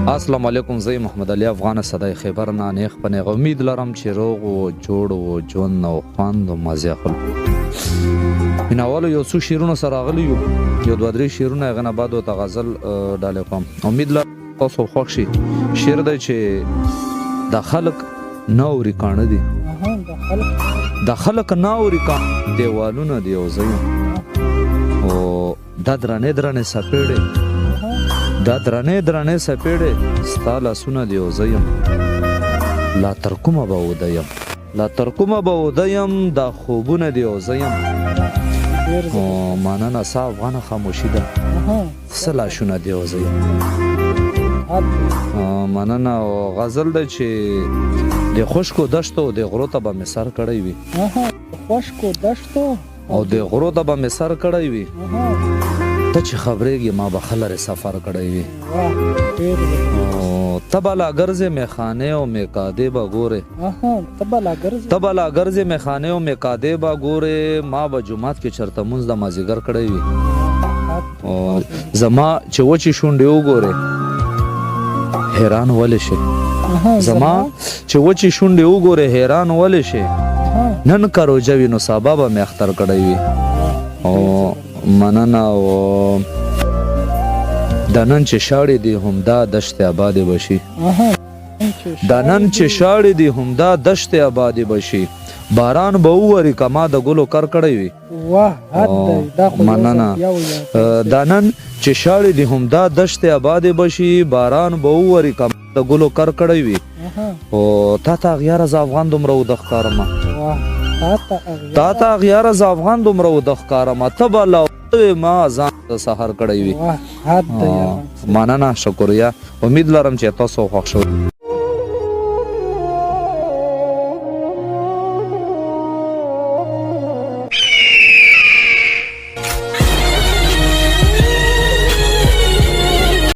السلام علیکم، زه محمد علي افغان صدای خیبر نه نیخ پنه امید لرم چې روغ او جوړ او ژوند او خوند او مزه اخلو. میناوالو یو څو شعرونه سره راغلي یو دوه درې شعرونه هغه نه بعد ورته غزل ډالې کوم. امید لرم تاسو خوښ شي. شعر دی چې د خلک نه اوري کاڼه دي، د خلک نه اوري کاڼه دیوالونه دی او زه او دا درنې درنې سپېړې دا درنې سپېړې ستا لاسونه دی او زه یم لا تر کومه به اوده یم لا تر کومه به اوده یم دا خوبونه دی او زه یم مننه ستا افغانه خاموشي ده څه لاشونه دی او زه یم مننه. او غزل دی چې د خشکو دشتو د غرو ته به مې سر کړی وي خشکو دشتو او د غرو ته به مې سر کړی وي ته چې خبرېږي ما به ښه لرې سفر کړی وي ته به لا ګرځې میخانې او میکادې به ګورې ته به لا ګرځې میخانې او میکادې به ګورې ما به جومات کې چېرته مونځ د مازدیګر کړی وي زما چې وچې شونډې وګورې حیران ولې شي زما چې وچې شونډې وګورې حیران ولې شي نن که روژه وي نو سبا به مې اختر کړی وي مننه. او دا نن چې شاړې دي همدا دشتې آبادې به شي دا نن چې شاړې دي همدا دشتې آبادې به شي باران به ووري که ما د ګلو کر کړی وي مننه. دا نن چې شاړې دي همدا دشتې آبادې به شي باران به ووري که ما د ګلو کر کړی وي او تا ته اغیاره زه افغان دومره اوده ښکارمه تا ته اغیاره زه افغان دومره اوده ښکارمه ته به لا ما ځان د سهار کړی وي مننه شکریه. امید لرم چې تاسو خوښ شوي.